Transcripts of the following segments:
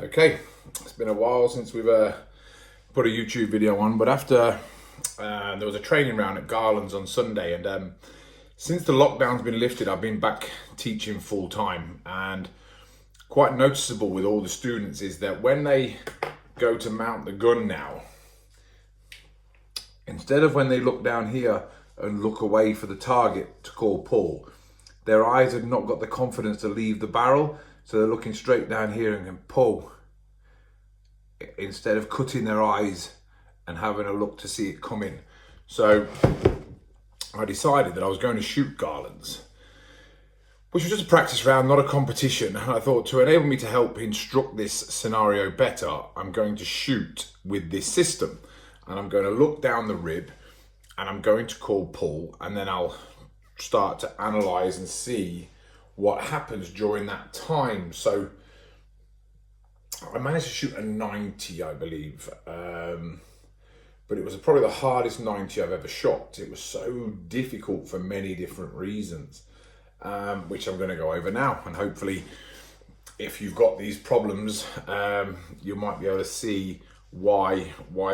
Okay, it's been a while since we've put a YouTube video on, but after there was a training round at Garland's on Sunday, and since the lockdown's been lifted, I've been back teaching full time, and quite noticeable with all the students is that when they go to mount the gun now, instead of when they look down here and look away for the target to call pull, their eyes have not got the confidence to leave the barrel, so they're looking straight down here and can pull instead of cutting their eyes and having a look to see it coming. So I decided that I was going to shoot Garland's, which was just a practice round, not a competition. And I thought, to enable me to help instruct this scenario better, I'm going to shoot with this system, and I'm going to look down the rib and I'm going to call pull, and then I'll start to analyze and see what happens during that time. So I managed to shoot a 90, I believe, but it was probably the hardest 90 I've ever shot. It was so difficult for many different reasons, which I'm going to go over now, and hopefully if you've got these problems, you might be able to see why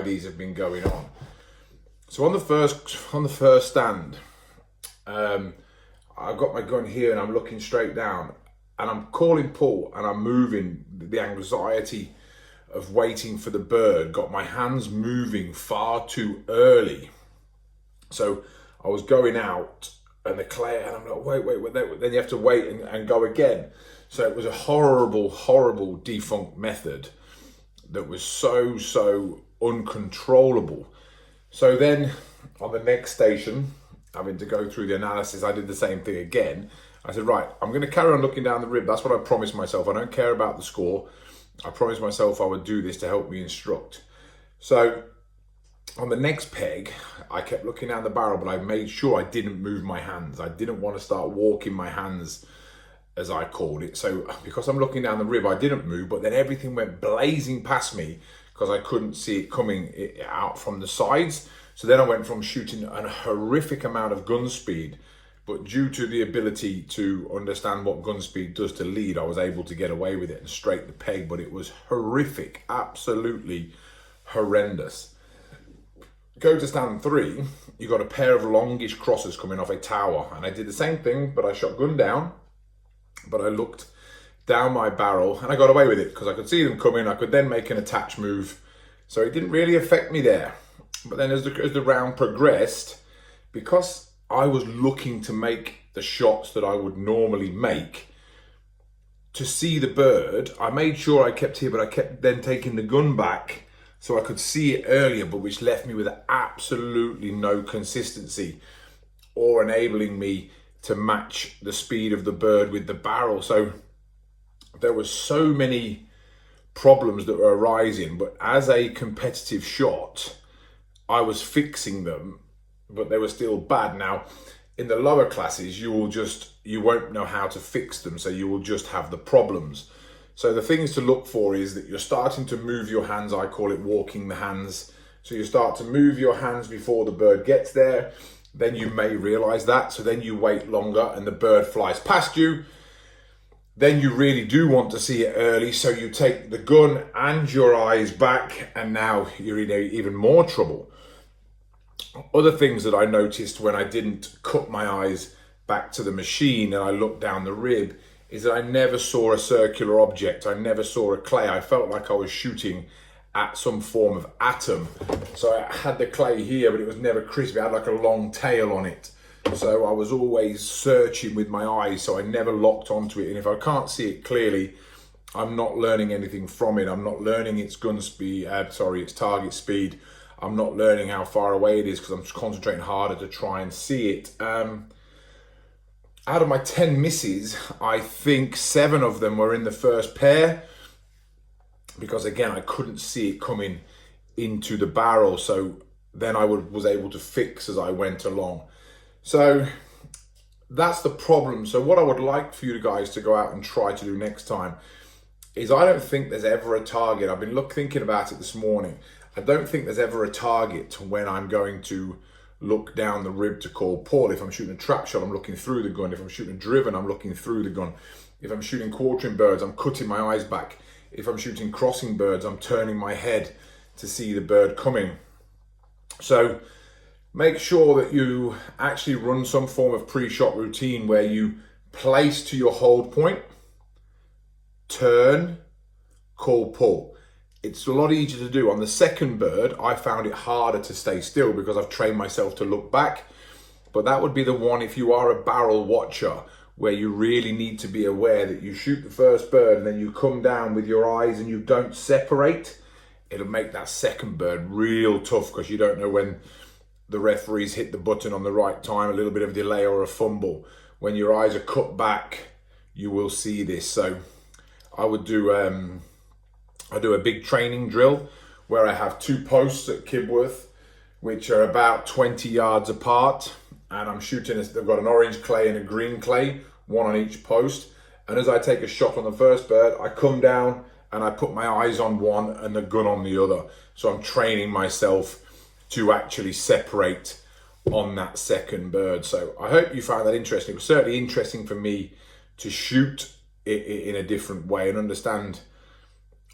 these have been going on. So on the first stand, I've got my gun here and I'm looking straight down and I'm calling pull and I'm moving. The anxiety of waiting for the bird got my hands moving far too early. So I was going out and the clay, and I'm like, wait, then you have to wait and go again. So it was a horrible defunct method that was so uncontrollable. So then on the next station, having to go through the analysis, I did the same thing again. I said, right, I'm going to carry on looking down the rib. That's what I promised myself. I don't care about the score. I promised myself I would do this to help me instruct. So on the next peg, I kept looking down the barrel, but I made sure I didn't move my hands. I didn't want to start walking my hands, as I called it. So because I'm looking down the rib, I didn't move, but then everything went blazing past me because I couldn't see it coming out from the sides. So then I went from shooting a horrific amount of gun speed, but due to the ability to understand what gun speed does to lead, I was able to get away with it and straight the peg, but it was horrific, absolutely horrendous. Go to stand 3, you got a pair of longish crosses coming off a tower, and I did the same thing, but I shot gun down, but I looked down my barrel and I got away with it because I could see them coming. I could then make an attach move, so it didn't really affect me there. But then as the round progressed, because I was looking to make the shots that I would normally make to see the bird, I made sure I kept here, but I kept then taking the gun back so I could see it earlier, but which left me with absolutely no consistency or enabling me to match the speed of the bird with the barrel. So there were so many problems that were arising, but as a competitive shot, I was fixing them, but they were still bad. Now, in the lower classes, you won't know how to fix them, so you will just have the problems. So the things to look for is that you're starting to move your hands. I call it walking the hands. So you start to move your hands before the bird gets there. Then you may realize that. So then you wait longer and the bird flies past you. Then you really do want to see it early. So you take the gun and your eyes back, and now you're in even more trouble. Other things that I noticed when I didn't cut my eyes back to the machine and I looked down the rib is that I never saw a circular object. I never saw a clay. I felt like I was shooting at some form of atom. So I had the clay here, but it was never crispy. I had like a long tail on it. So I was always searching with my eyes, so I never locked onto it. And if I can't see it clearly, I'm not learning anything from it. I'm not learning its gun speed, its target speed. I'm not learning how far away it is because I'm just concentrating harder to try and see it. Out of my 10 misses, I think 7 of them were in the first pair because, again, I couldn't see it coming into the barrel. So then I was able to fix as I went along. So that's the problem. So what I would like for you guys to go out and try to do next time is, I don't think there's ever a target. I've been thinking about it this morning. I don't think there's ever a target when I'm going to look down the rib to call pull. If I'm shooting a trap shot, I'm looking through the gun. If I'm shooting driven, I'm looking through the gun. If I'm shooting quartering birds, I'm cutting my eyes back. if I'm shooting crossing birds, I'm turning my head to see the bird coming. So make sure that you actually run some form of pre-shot routine where you place to your hold point, turn, call, pull. It's a lot easier to do. On the second bird, I found it harder to stay still because I've trained myself to look back. But that would be the one if you are a barrel watcher, where you really need to be aware that you shoot the first bird and then you come down with your eyes and you don't separate. It'll make that second bird real tough because you don't know when the referees hit the button on the right time, a little bit of delay or a fumble. When your eyes are cut back, you will see this. So I would do a big training drill where I have 2 posts at Kibworth, which are about 20 yards apart. And I'm shooting, they've got an orange clay and a green clay, one on each post. And as I take a shot on the first bird, I come down and I put my eyes on one and the gun on the other. So I'm training myself to actually separate on that second bird. So I hope you found that interesting. It was certainly interesting for me to shoot it in a different way and understand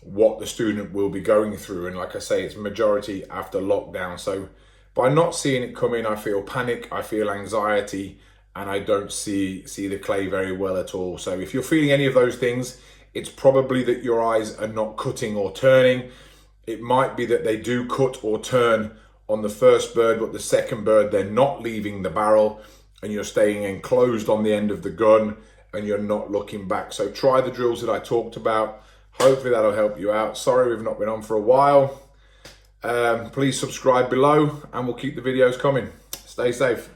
what the student will be going through. And like I say, it's majority after lockdown. So by not seeing it coming, I feel panic, I feel anxiety, and I don't see the clay very well at all. So if you're feeling any of those things, it's probably that your eyes are not cutting or turning. It might be that they do cut or turn on the first bird, but the second bird, they're not leaving the barrel and you're staying enclosed on the end of the gun and you're not looking back. So try the drills that I talked about. Hopefully that'll help you out. Sorry we've not been on for a while. Please subscribe below and we'll keep the videos coming. Stay safe.